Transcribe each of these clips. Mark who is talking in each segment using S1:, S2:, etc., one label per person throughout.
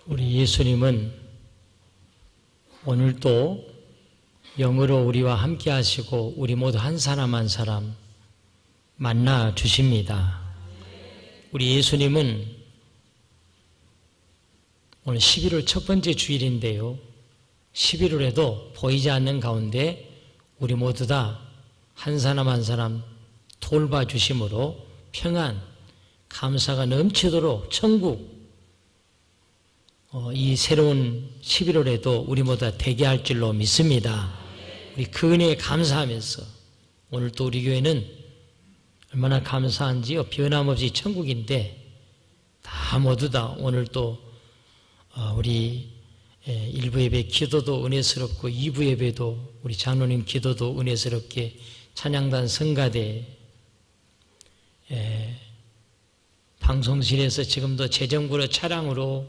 S1: 우리 예수님은 오늘도 영으로 우리와 함께 하시고 우리 모두 한 사람 한 사람 만나 주십니다. 우리 예수님은 오늘 11월 첫 번째 주일인데요. 11월에도 보이지 않는 가운데 우리 모두 다 한 사람 한 사람 돌봐주심으로 평안, 감사가 넘치도록 천국 이 새로운 11월에도 우리 모두 다 대기할 줄로 믿습니다. 우리 그 은혜에 감사하면서 오늘 또 우리 교회는 얼마나 감사한지요. 변함없이 천국인데 다 모두 다 오늘 또 우리 1부 예배 기도도 은혜스럽고 2부 예배도 우리 장로님 기도도 은혜스럽게 찬양단 성가대 방송실에서 지금도 재정부로 차량으로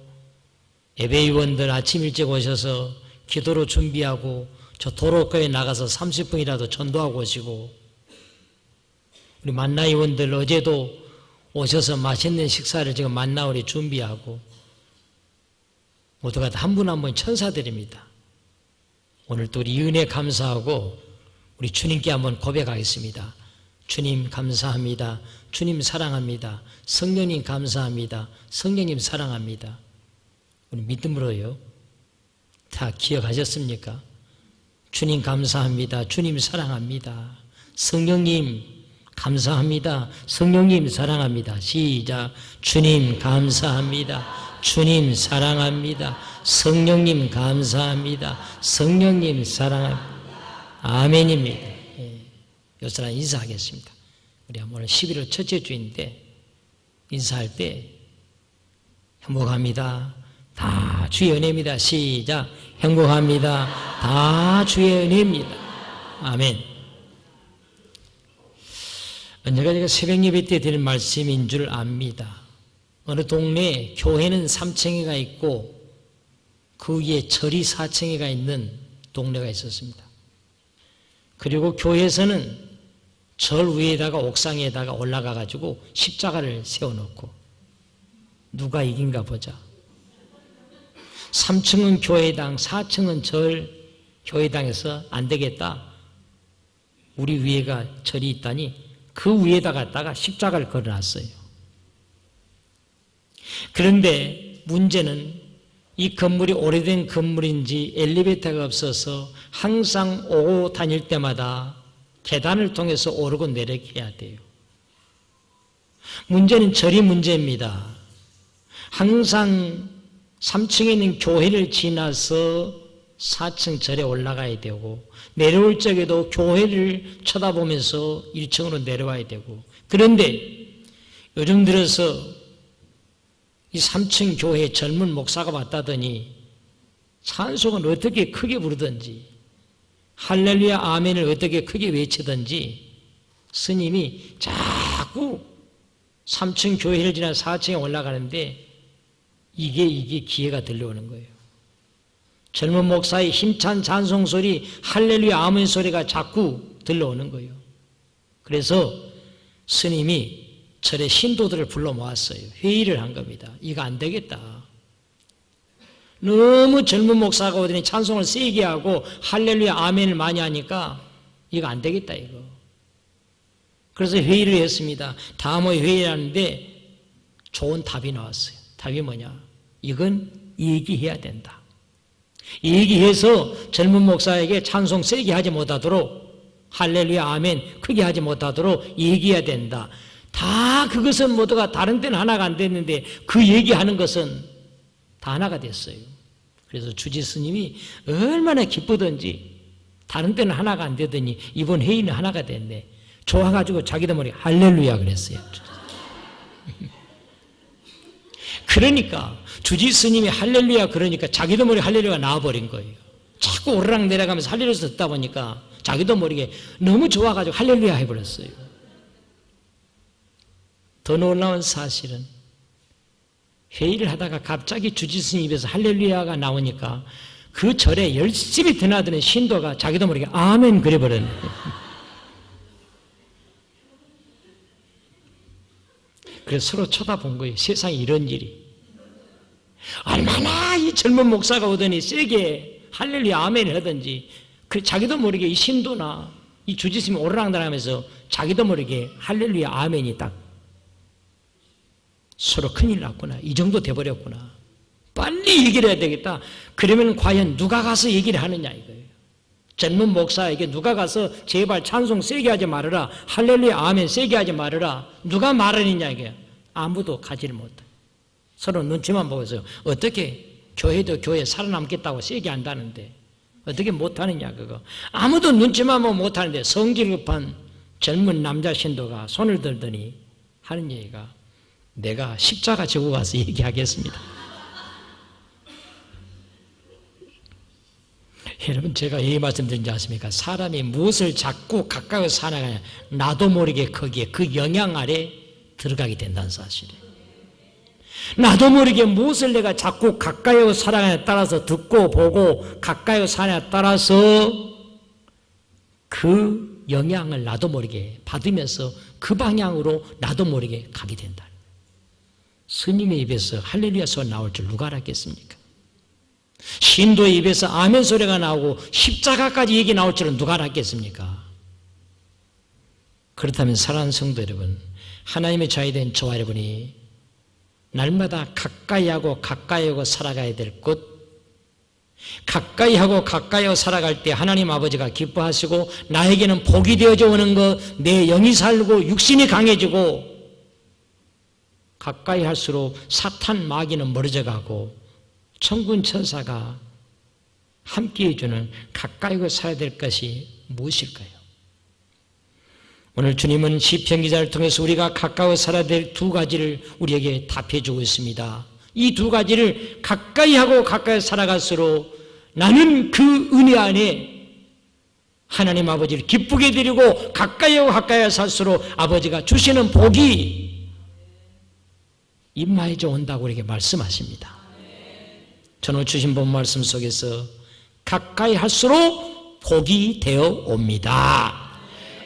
S1: 예배위원들 아침 일찍 오셔서 기도로 준비하고 저 도로가에 나가서 30분이라도 전도하고 오시고 우리 만나위원들 어제도 오셔서 맛있는 식사를 지금 만나오리 준비하고 모두가 한 분 한 분 천사들입니다. 오늘 또 우리 은혜 감사하고 우리 주님께 한번 고백하겠습니다. 주님 감사합니다. 주님 사랑합니다. 성령님 감사합니다. 성령님 사랑합니다. 우리 믿음으로요. 다 기억하셨습니까? 주님 감사합니다. 주님 사랑합니다. 성령님 감사합니다. 성령님 사랑합니다. 시작. 주님 감사합니다. 주님 사랑합니다. 성령님 감사합니다. 성령님 사랑합니다. 아멘입니다. 여러분 인사하겠습니다. 우리 오늘 11월 첫째 주인데 인사할 때 행복합니다. 다 주의 은혜입니다. 시작. 행복합니다. 다 주의 은혜입니다. 아멘. 언제가 제가 새벽 예배 때 드린 말씀인 줄 압니다. 어느 동네에 교회는 3층에가 있고 그 위에 절이 4층에가 있는 동네가 있었습니다. 그리고 교회에서는 절 위에다가 옥상에다가 올라가 가지고 십자가를 세워놓고 누가 이긴가 보자. 3층은 교회당, 4층은 절 교회당에서 안 되겠다. 우리 위에가 절이 있다니 그 위에다 갖다가 십자가를 걸어놨어요. 그런데 문제는 이 건물이 오래된 건물인지 엘리베이터가 없어서 항상 오고 다닐 때마다 계단을 통해서 오르고 내리게 해야 돼요. 문제는 절이 문제입니다. 항상 3층에 있는 교회를 지나서 4층 절에 올라가야 되고 내려올 적에도 교회를 쳐다보면서 1층으로 내려와야 되고 그런데 요즘 들어서 이 3층 교회에 젊은 목사가 왔다더니 찬송은 어떻게 크게 부르든지 할렐루야 아멘을 어떻게 크게 외치든지 스님이 자꾸 3층 교회를 지나 4층에 올라가는데 이게 기회가 들려오는 거예요. 젊은 목사의 힘찬 찬송 소리 할렐루야 아멘 소리가 자꾸 들려오는 거예요. 그래서 스님이 절에 신도들을 불러 모았어요. 회의를 한 겁니다. 이거 안 되겠다. 너무 젊은 목사가 오더니 찬송을 세게 하고 할렐루야 아멘을 많이 하니까 이거 안 되겠다 이거. 그래서 회의를 했습니다. 다 모여 회의를 하는데 좋은 답이 나왔어요. 답이 뭐냐? 이건 얘기해야 된다. 얘기해서 젊은 목사에게 찬송 세게 하지 못하도록 할렐루야 아멘 크게 하지 못하도록 얘기해야 된다. 다 그것은 모두가 다른 데는 하나가 안 됐는데 그 얘기하는 것은 다 하나가 됐어요. 그래서 주지 스님이 얼마나 기쁘던지 다른 때는 하나가 안 되더니 이번 회의는 하나가 됐네. 좋아가지고 자기도 모르게 할렐루야 그랬어요. 그러니까 주지 스님이 할렐루야 그러니까 자기도 모르게 할렐루야가 나와버린 거예요. 자꾸 오르락 내려가면서 할렐루야 듣다 보니까 자기도 모르게 너무 좋아가지고 할렐루야 해버렸어요. 더 놀라운 사실은 회의를 하다가 갑자기 주지스님 입에서 할렐루야가 나오니까 그 절에 열심히 드나드는 신도가 자기도 모르게 아멘 그래버렸네. 그래서 서로 쳐다본 거예요. 세상에 이런 일이. 얼마나 이 젊은 목사가 오더니 세게 할렐루야 아멘을 하든지 자기도 모르게 이 신도나 이 주지스님 오르락내락하면서 자기도 모르게 할렐루야 아멘이 딱 서로 큰일 났구나. 이 정도 돼버렸구나. 빨리 얘기를 해야 되겠다. 그러면 과연 누가 가서 얘기를 하느냐 이거예요. 젊은 목사에게 누가 가서 제발 찬송 세게 하지 말아라. 할렐루야 아멘 세게 하지 말아라. 누가 말하느냐 이게. 아무도 가지를 못해. 서로 눈치만 보고 있어요. 어떻게 교회도 교회 살아남겠다고 세게 한다는데 어떻게 못하느냐 그거. 아무도 눈치만 보면 못하는데 성질 급한 젊은 남자 신도가 손을 들더니 하는 얘기가 내가 십자가 지고 가서 얘기하겠습니다. 여러분 제가 이 말씀드린지 아십니까? 사람이 무엇을 자꾸 가까이 살아가냐 나도 모르게 거기에 그 영향 아래 들어가게 된다는 사실이에요. 나도 모르게 무엇을 내가 자꾸 가까이 살아가냐에 따라서 듣고 보고 가까이 살아가냐에 따라서 그 영향을 나도 모르게 받으면서 그 방향으로 나도 모르게 가게 된다. 스님의 입에서 할렐루야 소리 나올 줄 누가 알았겠습니까? 신도의 입에서 아멘 소리가 나오고 십자가까지 얘기 나올 줄은 누가 알았겠습니까? 그렇다면 사랑하는 성도 여러분, 하나님의 자녀 된 저와 여러분이 날마다 가까이하고 가까이하고 살아가야 될 것, 가까이하고 가까이하고 살아갈 때 하나님 아버지가 기뻐하시고 나에게는 복이 되어져 오는 것, 내 영이 살고 육신이 강해지고 가까이 할수록 사탄 마귀는 멀어져 가고 천군 천사가 함께해 주는 가까이 살아야 될 것이 무엇일까요? 오늘 주님은 시편 기자를 통해서 우리가 가까이 살아야 될 두 가지를 우리에게 답해 주고 있습니다. 이 두 가지를 가까이 하고 가까이 살아갈수록 나는 그 은혜 안에 하나님 아버지를 기쁘게 드리고 가까이 하고 가까이 살수록 아버지가 주시는 복이 임하여져 온다고 우리에게 말씀하십니다. 저는 주신 본 말씀 속에서 가까이 할수록 복이 되어 옵니다.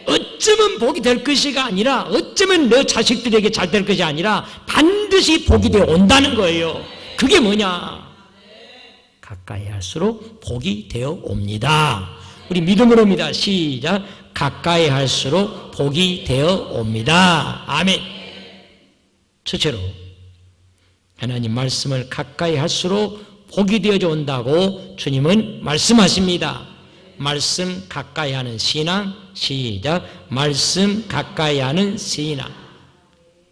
S1: 어쩌면 복이 될 것이가 아니라 어쩌면 내 자식들에게 잘 될 것이 아니라 반드시 복이 되어 온다는 거예요. 그게 뭐냐? 가까이 할수록 복이 되어 옵니다. 우리 믿음으로 옵니다. 시작. 가까이 할수록 복이 되어 옵니다. 아멘. 첫째로 하나님 말씀을 가까이 할수록 복이 되어져 온다고 주님은 말씀하십니다. 말씀 가까이 하는 신앙. 시작. 말씀 가까이 하는 신앙.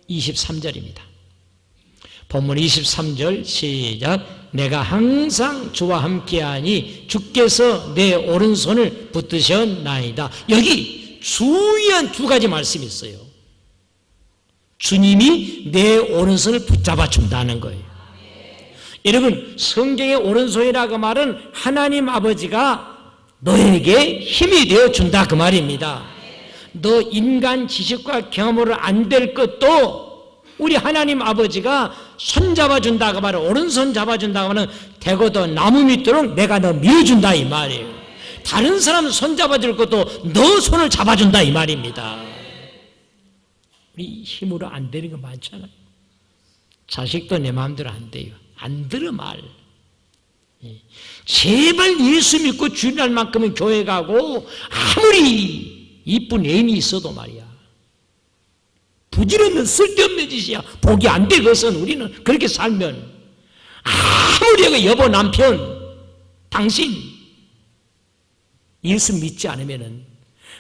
S1: 23절입니다. 본문 23절 시작. 내가 항상 주와 함께하니 주께서 내 오른손을 붙드셨나이다. 여기 중요한 두 가지 말씀이 있어요. 주님이 내 오른손을 붙잡아 준다는 거예요. 여러분, 성경의 오른손이라고 말은 하나님 아버지가 너에게 힘이 되어 준다 그 말입니다. 너 인간 지식과 경험으로 안 될 것도 우리 하나님 아버지가 손 잡아준다 그 말은, 오른손 잡아준다 그 말은 대고도 나무 밑도록 내가 너 밀어준다 이 말이에요. 다른 사람 손 잡아줄 것도 너 손을 잡아준다 이 말입니다. 우리 힘으로 안 되는 거 많잖아요. 자식도 내 마음대로 안 돼요. 안 들어 말. 제발 예수 믿고 주일날 만큼은 교회 가고 아무리 이쁜 애인이 있어도 말이야. 부질없는 쓸데없는 짓이야. 복이 안 돼. 그것은 우리는 그렇게 살면 아무리 여보 남편 당신 예수 믿지 않으면은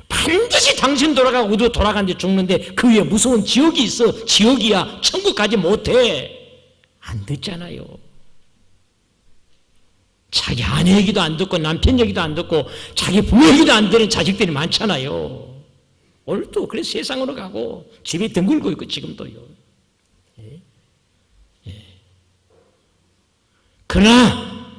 S1: 반드시 당신 돌아가고 우리도 돌아가는데 죽는데 그 위에 무서운 지옥이 있어. 지옥이야. 천국 가지 못해. 안 듣잖아요. 자기 아내 얘기도 안 듣고 남편 얘기도 안 듣고 자기 부모 얘기도 안 듣는 자식들이 많잖아요. 오늘도 그래서 세상으로 가고 집에 뒹굴고 있고 지금도요. 예? 예. 그러나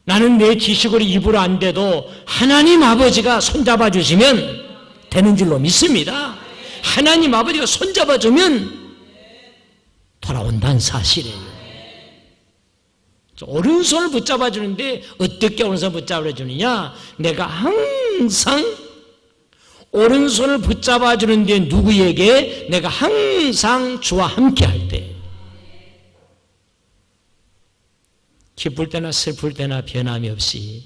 S1: 나는 내 지식으로 입으로 안 돼도 하나님 아버지가 손잡아 주시면 되는 줄로 믿습니다. 하나님 아버지가 손잡아 주면 돌아온다는 사실이에요. 오른손을 붙잡아 주는데 어떻게 오른손을 붙잡아 주느냐? 내가 항상 오른손을 붙잡아 주는데 누구에게? 내가 항상 주와 함께 할 때. 기쁠 때나 슬플 때나 변함이 없이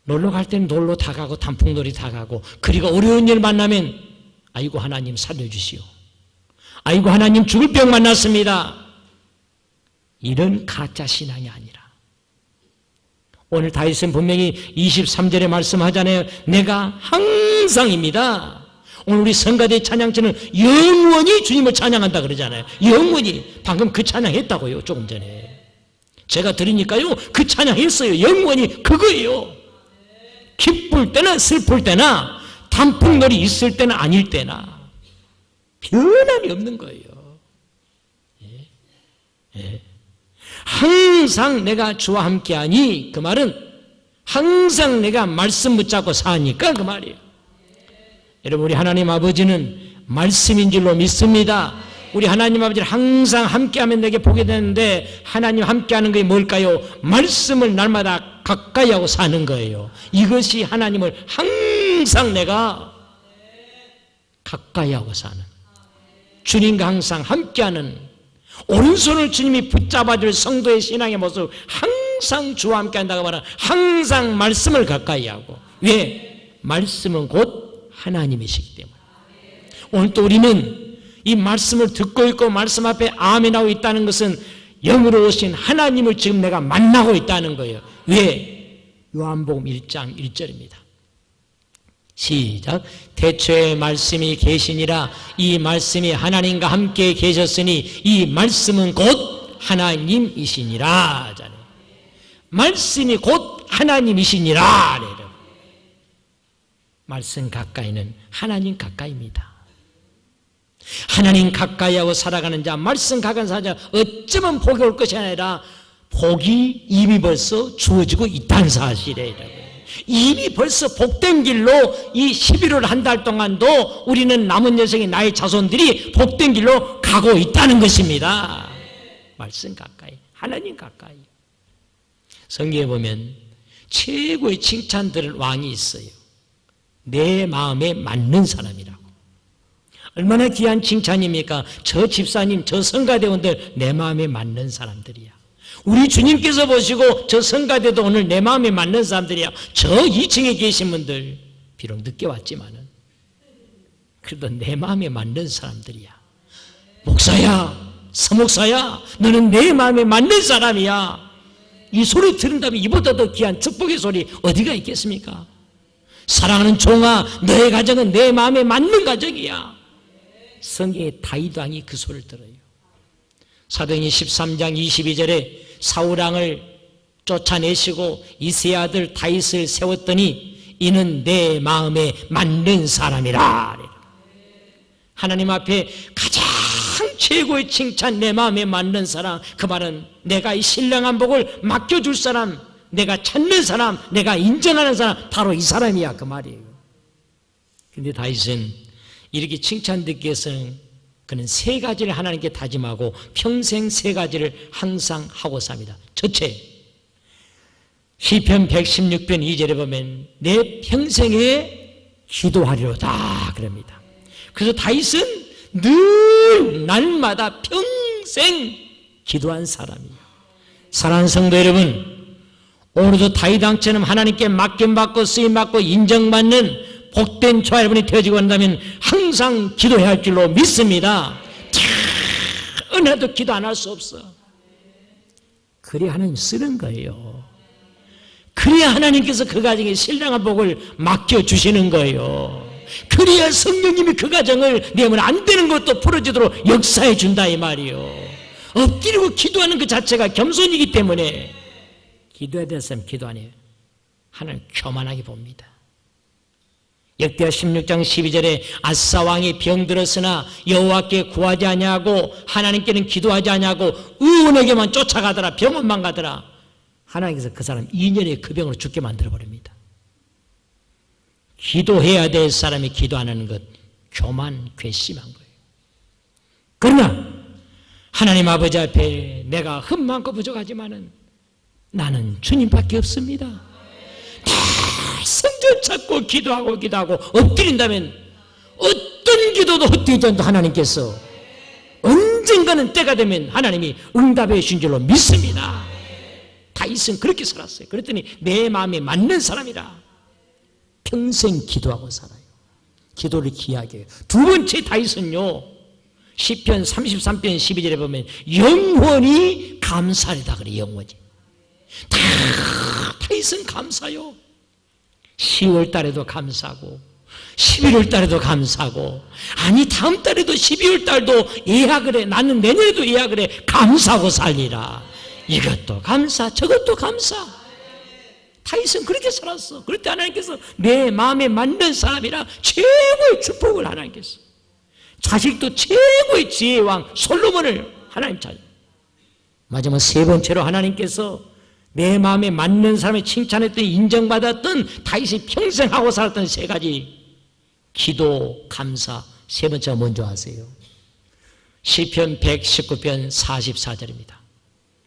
S1: 놀러 갈 때는 놀러 다 가고 단풍놀이 다 가고, 그리고 어려운 일 만나면 아이고 하나님 살려주시오, 아이고 하나님 죽을 병 만났습니다, 이런 가짜 신앙이 아니라 오늘 다윗은 분명히 23절에 말씀하잖아요. 내가 항상입니다. 오늘 우리 성가대 찬양처는 영원히 주님을 찬양한다 그러잖아요. 영원히. 방금 그 찬양했다고요, 조금 전에. 제가 들으니까요, 그 찬양했어요. 영원히 그거예요. 기쁠 때나 슬플 때나 단풍놀이 있을 때나 아닐 때나 변함이 없는 거예요. 예. 예. 항상 내가 주와 함께하니, 그 말은 항상 내가 말씀 붙잡고 사니까 그 말이에요. 여러분, 우리 하나님 아버지는 말씀인 줄로 믿습니다. 우리 하나님 아버지를 항상 함께하면 내게 보게 되는데, 하나님 함께하는 게 뭘까요? 말씀을 날마다 가까이 하고 사는 거예요. 이것이 하나님을 항상 내가 가까이 하고 사는, 주님과 항상 함께하는, 오른손을 주님이 붙잡아줄 성도의 신앙의 모습, 항상 주와 함께 한다고 말하는, 항상 말씀을 가까이 하고. 왜? 말씀은 곧 하나님이시기 때문에. 오늘 또 우리는 이 말씀을 듣고 있고 말씀 앞에 아멘하고 있다는 것은 영으로 오신 하나님을 지금 내가 만나고 있다는 거예요. 왜? 요한복음 1장 1절입니다. 시작. 태초에 말씀이 계시니라. 이 말씀이 하나님과 함께 계셨으니 이 말씀은 곧 하나님이시니라. 말씀이 곧 하나님이시니라. 말씀 가까이는 하나님 가까이입니다. 하나님 가까이하고 살아가는 자, 말씀 가까이 사는 자, 어쩌면 복이 올 것이 아니라 복이 이미 벌써 주어지고 있다는 사실이에요. 이미 벌써 복된 길로 이 11월 한 달 동안도 우리는 남은 여생의 나의 자손들이 복된 길로 가고 있다는 것입니다. 말씀 가까이, 하나님 가까이. 성경에 보면 최고의 칭찬들을 왕이 있어요. 내 마음에 맞는 사람이라고. 얼마나 귀한 칭찬입니까? 저 집사님, 저 성가대원들 내 마음에 맞는 사람들이야. 우리 주님께서 보시고 저 성가대도 오늘 내 마음에 맞는 사람들이야. 저 2층에 계신 분들 비록 늦게 왔지만은 그래도 내 마음에 맞는 사람들이야. 목사야, 서목사야, 너는 내 마음에 맞는 사람이야. 이 소리 들은다면 이보다 더 귀한 축복의 소리 어디가 있겠습니까? 사랑하는 종아, 너의 가정은 내 마음에 맞는 가정이야. 성경의 다윗 왕이 그 소리를 들어요. 사도행전 13장 22절에 사울왕을 쫓아내시고 이세 아들 다윗을 세웠더니 이는 내 마음에 맞는 사람이라. 하나님 앞에 가장 최고의 칭찬, 내 마음에 맞는 사람, 그 말은 내가 이 신령한 복을 맡겨줄 사람, 내가 찾는 사람, 내가 인정하는 사람, 바로 이 사람이야, 그 말이에요. 그런데 다윗은 이렇게 칭찬듣기 위해서는 그는 세 가지를 하나님께 다짐하고 평생 세 가지를 항상 하고 삽니다. 첫째, 시편 116편 2절에 보면 내 평생에 기도하리로다 그럽니다. 그래서 다윗은 늘 날마다 평생 기도한 사람이에요. 사랑하는 성도 여러분, 오늘도 다윗 왕처럼 하나님께 맡김받고 쓰임받고 인정받는 복된 저와 여러분이 되어지고 한다면 항상 기도해야 할 줄로 믿습니다. 은혜도 기도 안 할 수 없어. 그래야 하나님 쓰는 거예요. 그래야 하나님께서 그 가정에 신령한 복을 맡겨주시는 거예요. 그래야 성령님이 그 가정을 내면 안 되는 것도 풀어지도록 역사해 준다 이 말이에요. 엎드리고 기도하는 그 자체가 겸손이기 때문에 기도해야 될 사람 기도 안 해요. 하나님 교만하게 봅니다. 역대하 16장 12절에 아사 왕이 병들었으나 여호와께 구하지 아니하고 하나님께는 기도하지 아니하고 의원에게만 쫓아가더라. 병원만 가더라. 하나님께서 그 사람 2년에 그 병으로 죽게 만들어버립니다. 기도해야 될 사람이 기도 안 하는 것, 교만, 괘씸한 거예요. 그러나 하나님 아버지 앞에 내가 흠 많고 부족하지만은 나는 주님밖에 없습니다. 다 성전 찾고 기도하고 엎드린다면 어떤 기도도 헛되지 않도 하나님께서 언젠가는 때가 되면 하나님이 응답해 주신 줄로 믿습니다. 다윗은 그렇게 살았어요. 그랬더니 내 마음에 맞는 사람이라 평생 기도하고 살아요. 기도를 귀하게 해요. 두 번째 다윗은요, 시편 33편 12절에 보면 영원히 감사하리다 그래요. 영원히. 다 다윗은 감사요. 10월 달에도 감사하고 11월 달에도 감사하고, 아니 다음 달에도 12월 달도 예약을 해. 나는 내년에도 예약을 해. 감사하고 살리라. 이것도 감사, 저것도 감사. 다윗은 그렇게 살았어. 그럴 때 하나님께서 내 마음에 맞는 사람이라 최고의 축복을 하나님께서, 자식도 최고의 지혜의 왕 솔로몬을 하나님 찾아. 마지막 세 번째로 하나님께서 내 마음에 맞는 사람을 칭찬했던, 인정받았던, 다윗이 평생 하고 살았던 세 가지 기도, 감사, 세 번째가 뭔지 아세요? 시편 119편 44절입니다.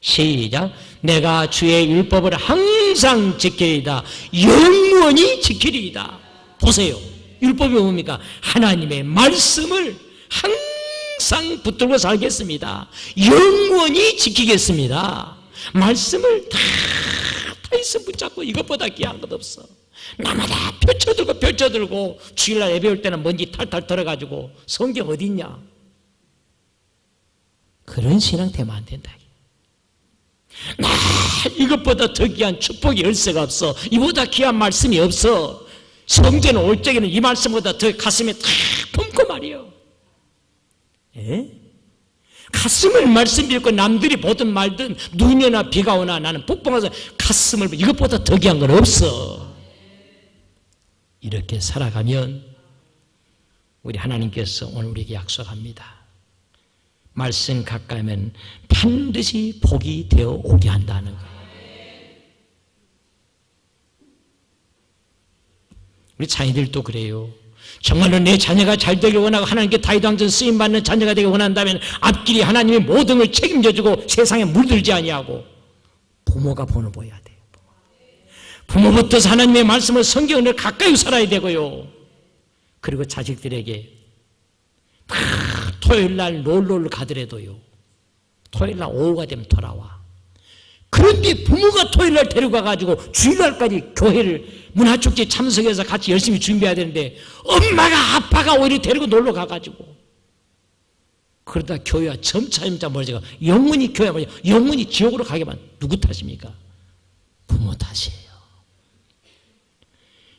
S1: 시작. 내가 주의 율법을 항상 지키리이다. 영원히 지키리이다. 보세요. 율법이 뭡니까? 하나님의 말씀을 항상 붙들고 살겠습니다. 영원히 지키겠습니다. 말씀을 다 다윗은 붙잡고, 이것보다 귀한 것 없어. 나마다 펼쳐들고 주일날 예배 올 때는 먼지 탈탈 털어가지고 성경 어디 있냐? 그런 신앙 되면 안 된다. 이것보다 더 귀한 축복이 열쇠가 없어. 이보다 귀한 말씀이 없어. 성전에 올 적에는 이 말씀보다 더 가슴에 탁 품고 말이요. 예? 가슴을 말씀 읽고 남들이 보든 말든 눈이 오나 비가 오나 나는 폭풍하서 가슴을, 이것보다 더 귀한 건 없어. 이렇게 살아가면 우리 하나님께서 오늘 우리에게 약속합니다. 말씀 가까이 하면 반드시 복이 되어 오게 한다는 거예요. 우리 자녀들도 그래요. 정말로 내 자녀가 잘 되길 원하고 하나님께 다윗왕전 쓰임받는 자녀가 되길 원한다면 앞길이 하나님의 모든 걸 책임져주고 세상에 물들지 아니하고 부모가 본을 보여야 돼요. 부모부터 하나님의 말씀을, 성경을 가까이 살아야 되고요. 그리고 자식들에게 다 토요일날 놀러를 가더라도요, 토요일날 오후가 되면 돌아와. 그런데 부모가 토요일날 데리고 가가지고 주일날까지 교회를 문화축제 참석해서 같이 열심히 준비해야 되는데 엄마가 아빠가 오히려 데리고 놀러 가가지고 그러다 교회와 점차 멀어져가 영원히 교회가 뭐냐, 영원히 지옥으로 가게만. 누구 탓입니까? 부모 탓이에요.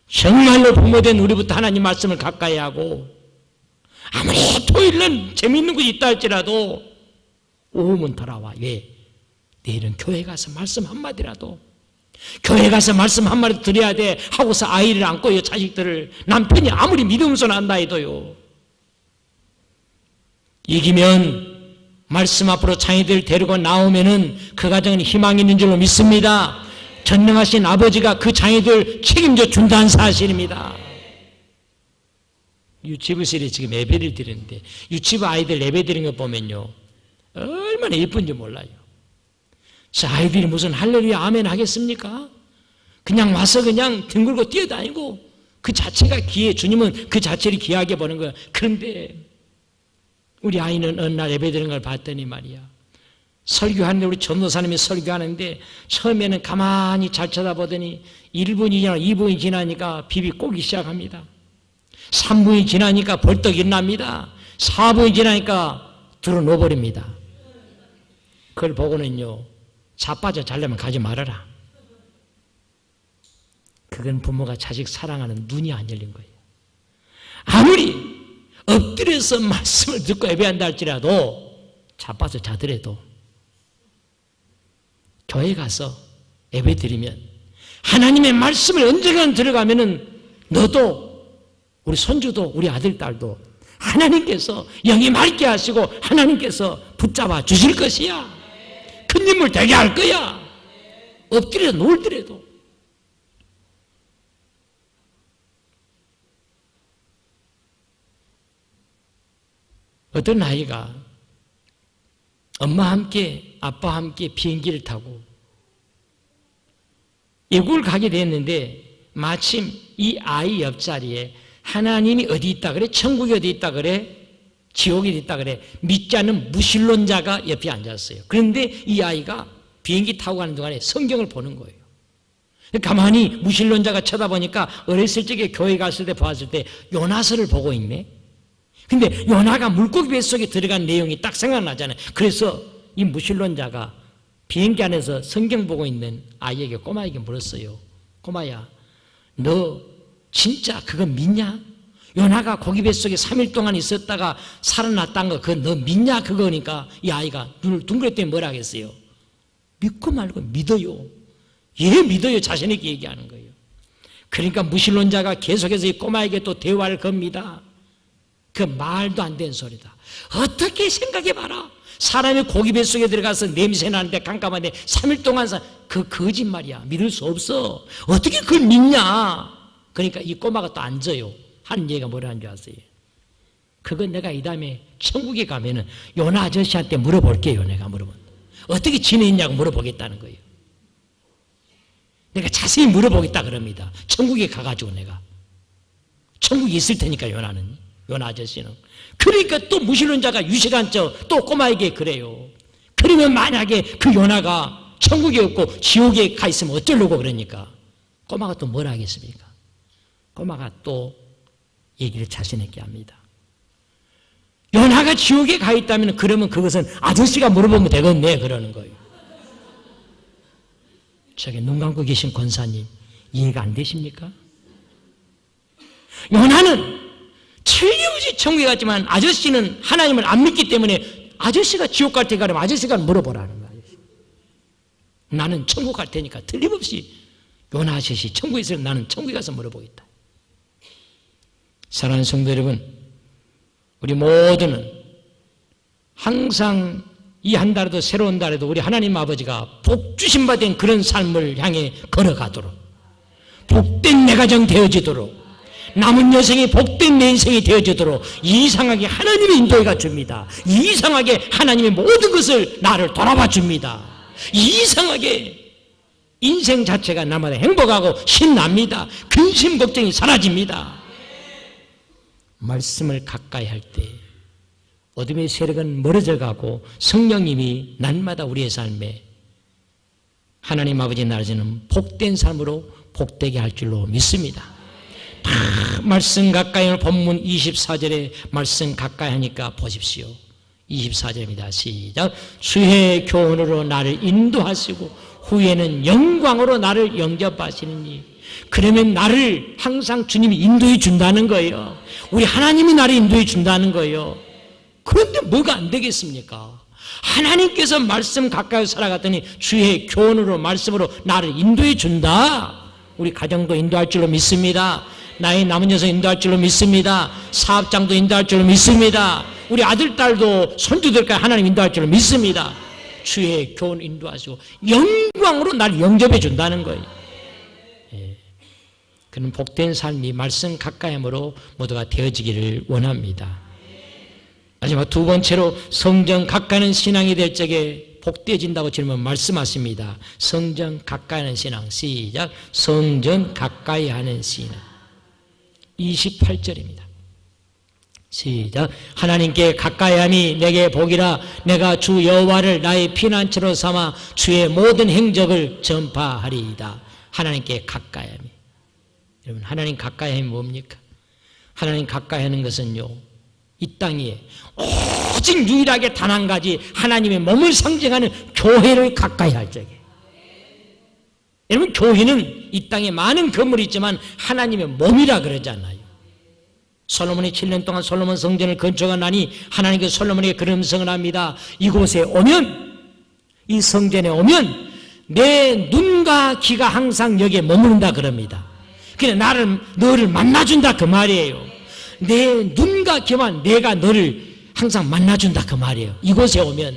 S1: 정말로 부모된 우리부터 하나님 말씀을 가까이 하고, 아무리 토요일은 재미있는 것이 있다 할지라도 오후면 돌아와. 왜? 내일은 교회 가서 말씀 한마디라도, 교회 가서 말씀 한마디 드려야 돼 하고서 아이를 안고요, 자식들을. 남편이 아무리 믿음으로 난다 해도요, 이기면 말씀 앞으로 자녀들 데리고 나오면은 그 가정은 희망이 있는 줄로 믿습니다. 전능하신 아버지가 그 자녀들 책임져 준다는 사실입니다. 유치부실에 지금 예배를 드리는데, 유치부 아이들 예배 드리는 거 보면요, 얼마나 예쁜지 몰라요. 저 아이들이 무슨 할렐루야 아멘 하겠습니까? 그냥 와서 그냥 뒹굴고 뛰어다니고, 그 자체가 귀해. 주님은 그 자체를 귀하게 보는 거야. 그런데 우리 아이는 어느 날 예배 드리는 걸 봤더니 말이야, 설교하는데, 우리 전도사님이 설교하는데 처음에는 가만히 잘 쳐다보더니 1분이 지나고 2분이 지나니까 비비 꼬기 시작합니다. 3분이 지나니까 벌떡 일어납니다. 4분이 지나니까 들어놓아버립니다. 그걸 보고는요, 자빠져 잘려면 가지 말아라. 그건 부모가 자식 사랑하는 눈이 안 열린 거예요. 아무리 엎드려서 말씀을 듣고 예배한다 할지라도, 자빠져 자더라도 교회 가서 예배 드리면, 하나님의 말씀을 언젠가 들어가면은 너도, 우리 손주도, 우리 아들, 딸도 하나님께서 영이 맑게 하시고 하나님께서 붙잡아 주실 것이야. 큰 인물 되게 할 거야. 엎드려 놀더라도. 어떤 아이가 엄마와 함께, 아빠와 함께 비행기를 타고 외국을 가게 됐는데, 마침 이 아이 옆자리에 하나님이 어디 있다 그래? 천국이 어디 있다 그래? 지옥이 어디 있다 그래? 믿지 않는 무신론자가 옆에 앉았어요. 그런데 이 아이가 비행기 타고 가는 동안에 성경을 보는 거예요. 가만히 무신론자가 쳐다보니까 어렸을 적에 교회 갔을 때 봤을 때 요나서를 보고 있네. 근데 요나가 물고기 뱃속에 들어간 내용이 딱 생각나잖아요. 그래서 이 무신론자가 비행기 안에서 성경 보고 있는 아이에게, 꼬마에게 물었어요. 꼬마야, 너 진짜 그거 믿냐? 요나가 고기 뱃속에 3일 동안 있었다가 살아났다는 거 그거 너 믿냐? 그거니까 이 아이가 눈을 둥그랬더니 뭐라 하겠어요? 믿고 말고 믿어요. 예, 믿어요. 자신 있게 얘기하는 거예요. 그러니까 무신론자가 계속해서 이 꼬마에게 또 대화를 겁니다. 그 말도 안 되는 소리다. 어떻게 생각해봐라. 사람이 고기 뱃속에 들어가서 냄새 나는데 깜깜한데 3일 동안 그 거짓말이야. 믿을 수 없어. 어떻게 그걸 믿냐. 그러니까 이 꼬마가 또 앉아요. 하는 얘기가 뭐라 하는 줄 아세요? 그건 내가 이 다음에 천국에 가면은 요나 아저씨한테 물어볼게요. 내가 물어본다. 어떻게 지냈냐고 물어보겠다는 거예요. 내가 자세히 물어보겠다 그럽니다. 천국에 가가지고 내가. 천국에 있을 테니까 요나는. 요나 아저씨는. 그러니까 또 무신론자가 유식한 척 또 꼬마에게 그래요. 그러면 만약에 그 요나가 천국에 없고 지옥에 가 있으면 어쩌려고 그러니까. 꼬마가 또 뭘 하겠습니까? 꼬마가 또 얘기를 자신 있게 합니다. 요나가 지옥에 가 있다면 그러면 그것은 아저씨가 물어보면 되겠네 그러는 거예요. 저기 눈 감고 계신 권사님 이해가 안 되십니까? 요나는 틀림없이 천국에 갔지만 아저씨는 하나님을 안 믿기 때문에 아저씨가 지옥 갈 때 가려면 아저씨가 물어보라는 거예요. 나는 천국 갈 테니까 틀림없이 요나 아저씨 천국에 있으면 나는 천국에 가서 물어보겠다. 사랑하는 성도 여러분, 우리 모두는 항상 이 한 달에도 새로운 달에도 우리 하나님 아버지가 복 주신 바 된 그런 삶을 향해 걸어가도록, 복된 내 가정 되어지도록, 남은 여생이 복된 내 인생이 되어지도록 이상하게 하나님의 인도가 줍니다. 이상하게 하나님의 모든 것을 나를 돌아봐 줍니다. 이상하게 인생 자체가 날마다 행복하고 신납니다. 근심 걱정이 사라집니다. 말씀을 가까이 할 때 어둠의 세력은 멀어져 가고 성령님이 날마다 우리의 삶에 하나님 아버지 나라지는 복된 삶으로 복되게 할 줄로 믿습니다. 다 말씀 가까이 하는 본문 24절에 말씀 가까이 하니까 보십시오. 24절입니다. 시작. 주의 교훈으로 나를 인도하시고 후에는 영광으로 나를 영접하시느니. 그러면 나를 항상 주님이 인도해 준다는 거예요. 우리 하나님이 나를 인도해 준다는 거예요. 그런데 뭐가 안 되겠습니까? 하나님께서 말씀 가까이 살아갔더니 주의 교훈으로 말씀으로 나를 인도해 준다. 우리 가정도 인도할 줄로 믿습니다. 나의 남은 여성 인도할 줄로 믿습니다. 사업장도 인도할 줄로 믿습니다. 우리 아들, 딸도 손주들까지 하나님 인도할 줄로 믿습니다. 주의 교훈 인도하시고 영광으로 나를 영접해 준다는 거예요. 예. 그는 복된 삶이 말씀 가까이 함으로 모두가 되어지기를 원합니다. 마지막 두 번째로 성전 가까이 하는 신앙이 될 적에 복되어진다고 주님은 말씀하십니다. 성전 가까이 하는 신앙. 시작. 성전 가까이 하는 신앙. 28절입니다. 시작. 하나님께 가까이함이 내게 복이라. 내가 주 여호와를 나의 피난처로 삼아 주의 모든 행적을 전파하리이다. 하나님께 가까이함이. 여러분, 하나님 가까이함이 뭡니까? 하나님 가까이하는 것은요, 이 땅에 오직 유일하게 단 한 가지 하나님의 몸을 상징하는 교회를 가까이 할 적에. 여러분, 교회는 이 땅에 많은 건물이 있지만 하나님의 몸이라 그러잖아요. 솔로몬이 7년 동안 솔로몬 성전을 건축하나니 하나님께서 솔로몬에게 그런 음성을 합니다. 이곳에 오면, 이 성전에 오면 내 눈과 귀가 항상 여기에 머무른다 그럽니다. 그냥 너를 만나준다 그 말이에요. 내 눈과 귀만 내가 너를 항상 만나준다 그 말이에요. 이곳에 오면.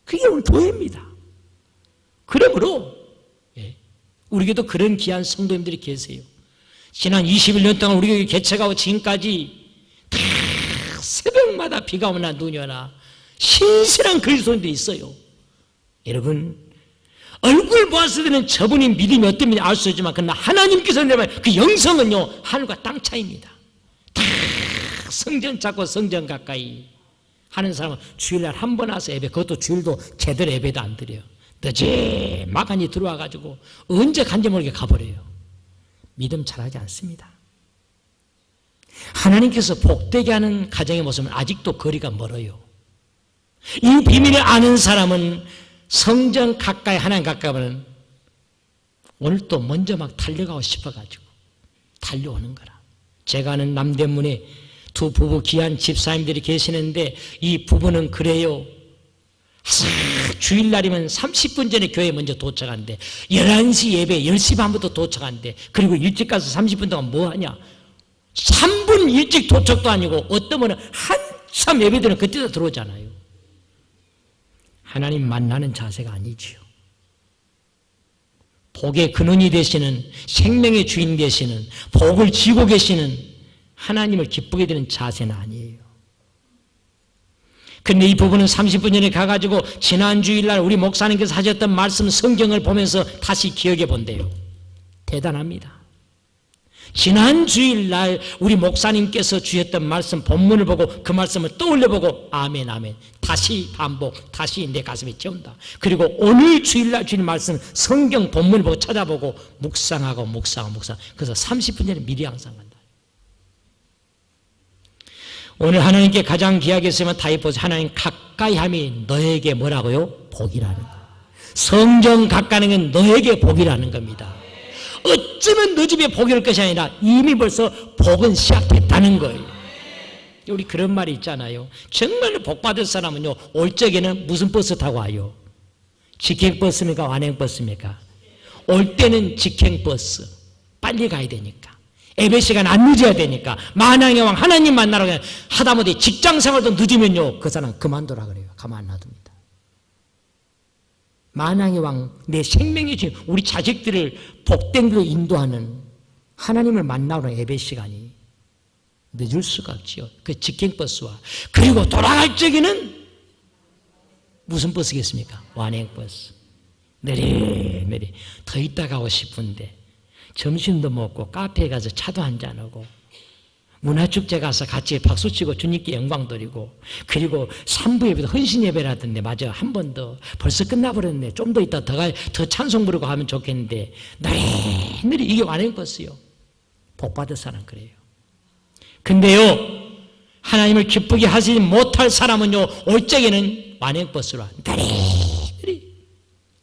S1: 그게 우리 교회입니다. 그러므로 우리 교회도 그런 귀한 성도님들이 계세요. 지난 21년 동안 우리 교회 개척하고 지금까지 다 새벽마다 비가 오나 눈이 오나 신실한 그리스도인들이 있어요. 여러분, 얼굴 보았을 때는 저분이 믿음이 어떤지 알 수 있지만 그러나 하나님께서 내면 그 영성은요, 하늘과 땅 차이입니다. 다 성전 찾고 성전 가까이 하는 사람은 주일날 한 번 와서 예배, 그것도 주일도 제대로 예배도 안 드려요. 늦지막하니 들어와가지고 언제 간지 모르게 가버려요. 믿음 잘하지 않습니다. 하나님께서 복되게 하는 가정의 모습은 아직도 거리가 멀어요. 이 비밀을 아는 사람은 성전 가까이, 하나님 가까이 하면 오늘 또 먼저 막 달려가고 싶어가지고 달려오는 거라. 제가 아는 남대문에 두 부부 귀한 집사님들이 계시는데 이 부부는 그래요. 주일날이면 30분 전에 교회에 먼저 도착한대. 11시 예배 10시 반부터 도착한대. 그리고 일찍 가서 30분 동안 뭐 하냐? 3분 일찍 도착도 아니고 어떤 분은 한참 예배드리면 그때도 들어오잖아요. 하나님 만나는 자세가 아니지요. 복의 근원이 되시는, 생명의 주인 되시는, 복을 쥐고 계시는 하나님을 기쁘게 되는 자세는 아니에요. 근데 이 부부는 30분 전에 가가지고 지난 주일날 우리 목사님께서 하셨던 말씀 성경을 보면서 다시 기억해 본대요. 대단합니다. 지난 주일날 우리 목사님께서 주셨던 말씀 본문을 보고 그 말씀을 떠올려보고 아멘 아멘 다시 반복, 다시 내 가슴에 채운다. 그리고 오늘 주일날 주신 말씀 성경 본문을 보고 찾아보고 묵상하고 그래서 30분 전에 미리 항상 간다. 오늘 하나님께 가장 귀하게 쓰면 다윗보서 하나님 가까이함이 너에게 뭐라고요? 복이라는 거예요. 성전 가까이는 건 너에게 복이라는 겁니다. 어쩌면 너 집에 복이 올 것이 아니라 이미 벌써 복은 시작됐다는 거예요. 우리 그런 말이 있잖아요. 정말로 복 받을 사람은요 올 적에는 무슨 버스 타고 와요? 직행버스입니까? 완행버스입니까? 올 때는 직행버스, 빨리 가야 되니까, 예배 시간 안 늦어야 되니까, 만왕의 왕 하나님 만나러 하다못해 직장생활도 늦으면요 그 사람 그만둬라 그래요. 가만 안 놔둡니다. 만왕의 왕, 내 생명의 주인, 우리 자식들을 복된 길로 인도하는 하나님을 만나러 예배 시간이 늦을 수가 없지요. 그 직행버스와 그리고 돌아갈 적에는 무슨 버스겠습니까? 완행버스. 내리 더 있다 가고 싶은데 점심도 먹고 카페에 가서 차도 한잔하고 문화축제 가서 같이 박수치고 주님께 영광 드리고 그리고 3부 예배도 헌신 예배라던데 맞아 한 번 더 벌써 끝나버렸네. 좀 더 있다 더 찬송 부르고 하면 좋겠는데 내리 이게 완행버스요. 복받을 사람 그래요. 근데요 하나님을 기쁘게 하지 못할 사람은요 올 적에는 완행버스로 내리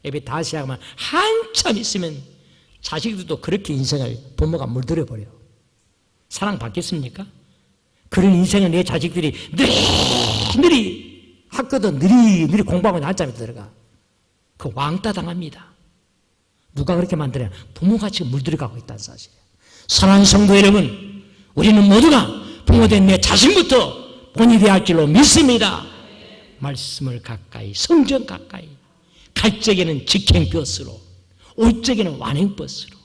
S1: 예배 다 시작하면 한참 있으면 자식들도 그렇게 인생을 부모가 물들여버려요. 사랑받겠습니까? 그런 인생을 내 자식들이 느리 학교도 느리 공부하고 낮잠에 들어가. 그 왕따 당합니다. 누가 그렇게 만들어요? 부모가 지금 물들여가고 있다는 사실이에요. 사랑하는 성도 여러분, 우리는 모두가 부모된 내 자신부터 본이 되어야 할 줄로 믿습니다. 말씀을 가까이, 성전 가까이, 갈 적에는 직행버스로, 올 적에는 완행버스로.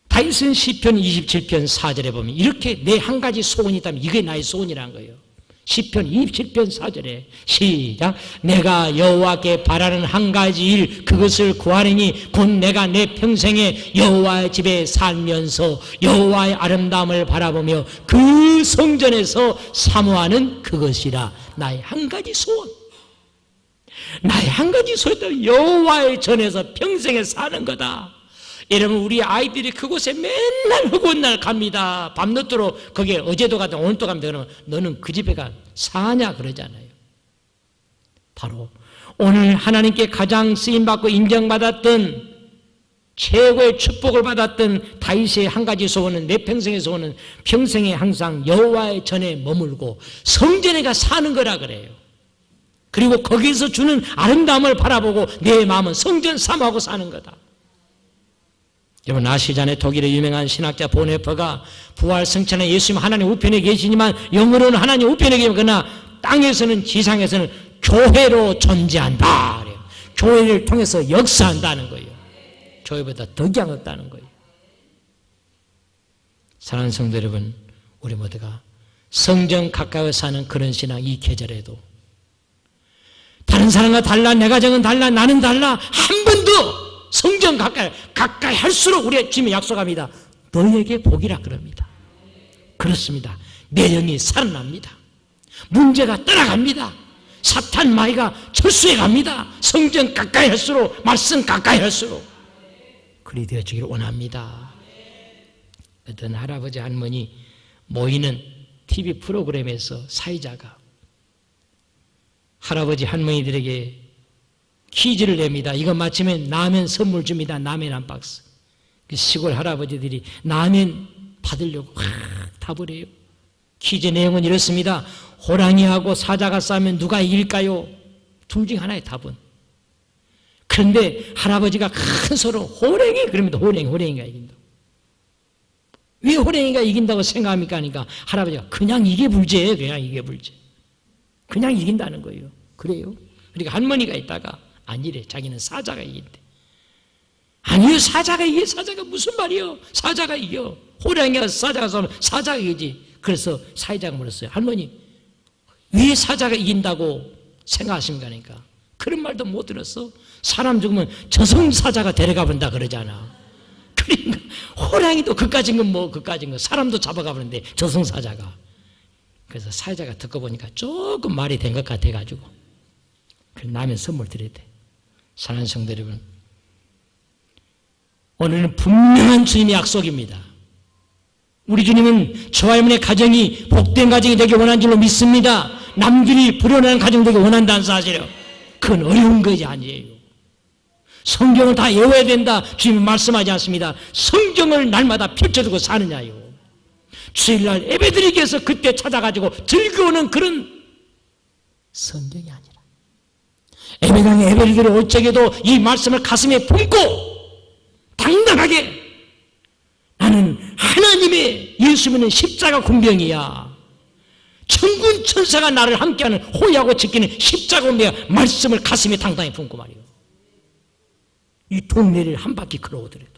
S1: 다윗은 시편 27편 4절에 보면 이렇게 내 한 가지 소원이 있다면 이게 나의 소원이라는 거예요. 시편 27편 4절에 시작. 내가 여호와께 바라는 한 가지 일 그것을 구하느니 곧 내가 내 평생에 여호와의 집에 살면서 여호와의 아름다움을 바라보며 그 성전에서 사모하는 그것이라. 나의 한 가지 소원. 나의 한 가지 소원은 여호와의 전에서 평생에 사는 거다. 여러분 우리 아이들이 그곳에 맨날 허구한 날 갑니다. 밤늦도록 거기에 어제도 가다 오늘도 갑니다. 그러면 너는 그 집에 가 사냐 그러잖아요. 바로 오늘 하나님께 가장 쓰임받고 인정받았던 최고의 축복을 받았던 다윗의 한 가지 소원은 내 평생의 소원은 평생에 항상 여호와의 전에 머물고 성전에 가 사는 거라 그래요. 그리고 거기서 주는 아름다움을 바라보고 내 마음은 성전 삼하고 사는 거다. 여러분 아시잖아요. 독일의 유명한 신학자 보네퍼가 부활 승천의 예수님 하나님 우편에 계시지만 영으로는 하나님 우편에 계시거나 땅에서는 지상에서는 교회로 존재한다. 그래요. 교회를 통해서 역사한다는 거예요. 교회보다 더 귀한 없다는 거예요. 사랑하는 성도 여러분, 우리 모두가 성전 가까이 사는 그런 신앙 이 계절에도 다른 사람과 달라, 내 가정은 달라, 나는 달라, 한 번도 성전 가까이 할수록 우리가 주님이 약속합니다. 너에게 복이라 그럽니다. 그렇습니다. 내 영이 살아납니다. 문제가 떠나갑니다. 사탄 마귀가 철수해 갑니다. 성경 가까이 할수록, 말씀 가까이 할수록 그리 되어지기를 원합니다. 어떤 할아버지 할머니 모이는 TV 프로그램에서 사회자가 할아버지 할머니들에게 퀴즈를 냅니다. 이거 맞히면 라면 선물 줍니다. 라면 한 박스. 시골 할아버지들이 라면 받으려고 답을 해요. 퀴즈 내용은 이렇습니다. 호랑이하고 사자가 싸우면 누가 이길까요? 둘 중 하나의 답은. 그런데 할아버지가 큰 소리로 호랭이 그러면 호랭이가 이긴다. 왜 호랭이가 이긴다고 생각합니까? 하니까 할아버지가 그냥 이게 불제예요. 그냥 이긴다는 거예요. 그래요? 그러니까 할머니가 있다가 아니래. 자기는 사자가 이긴대. 아니요, 사자가 무슨 말이요? 사자가 이겨. 호랑이가 사자가 싸우면 사자가 이기지. 그래서 사회자가 물었어요. 할머니, 왜 사자가 이긴다고 생각하십니까? 그러니까 그런 말도 못 들었어. 사람 죽으면 저승사자가 데려가 본다 그러잖아. 그러니까 호랑이도 그까진 건 사람도 잡아가 보는데 저승사자가. 그래서 사회자가 듣고 보니까 조금 말이 된 것 같아가지고 라면 선물 드려야 돼. 사랑하는 성도 여러분, 오늘은 분명한 주님의 약속입니다. 우리 주님은 저와 여러분의 가정이 복된 가정이 되기 원하는 줄로 믿습니다. 남들이 불효하는 가정 되기 원한다는 사실이에요. 그건 어려운 것이 아니에요. 성경을 다 외워야 된다 주님은 말씀하지 않습니다. 성경을 날마다 펼쳐두고 사느냐요. 주일날 예배드리기 위해서 그때 찾아가지고 즐거워하는 그런 성경이 아니라 예배당에 예배를 드려 올 적에도 이 말씀을 가슴에 품고 당당하게 나는 하나님의 예수 믿는 십자가 군병이야. 천군 천사가 나를 함께하는 호위하고 지키는 십자가 군병이야. 말씀을 가슴에 당당히 품고 말이에요. 이 동네를 한 바퀴 걸어오더라도.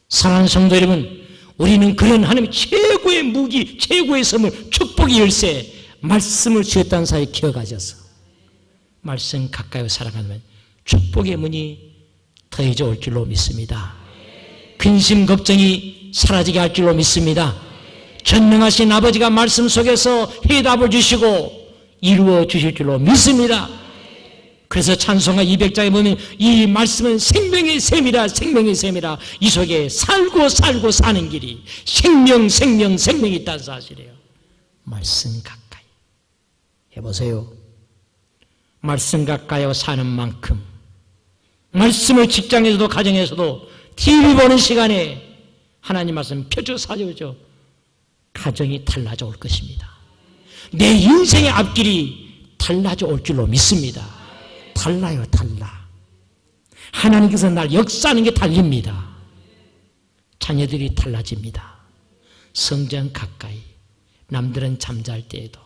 S1: 사랑하는 성도 여러분, 우리는 그런 하나님의 최고의 무기, 최고의 선물, 축복의 열쇠, 말씀을 주셨다는 사실 기억하셔서 말씀 가까이 살아가면 축복의 문이 더해져 올 줄로 믿습니다. 근심 걱정이 사라지게 할 줄로 믿습니다. 전능하신 아버지가 말씀 속에서 해답을 주시고 이루어 주실 줄로 믿습니다. 그래서 찬송가 200장에 보면 이 말씀은 생명의 샘이라 생명의 샘이라 이 속에 살고 사는 길이 생명이 있다는 사실이에요. 말씀 가까이 해보세요. 말씀 가까이 사는 만큼 말씀을 직장에서도 가정에서도 TV 보는 시간에 하나님 말씀 펼쳐 사줘죠. 가정이 달라져 올 것입니다. 내 인생의 앞길이 달라져 올 줄로 믿습니다. 달라요, 달라. 하나님께서 날 역사하는 게 달립니다. 자녀들이 달라집니다. 성전 가까이, 남들은 잠잘 때에도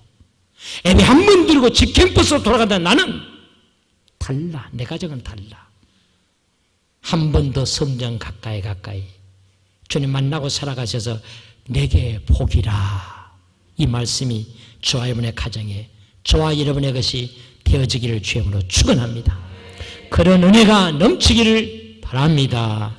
S1: 예배 한 번 들고 집 캠퍼스로 돌아간다. 나는 달라. 내 가정은 달라. 한 번 더 성전 가까이 주님 만나고 살아가셔서 내게 복이라. 이 말씀이 저와 여러분의 가정에, 저와 여러분의 것이 되어지기를 주님으로 축원합니다. 그런 은혜가 넘치기를 바랍니다.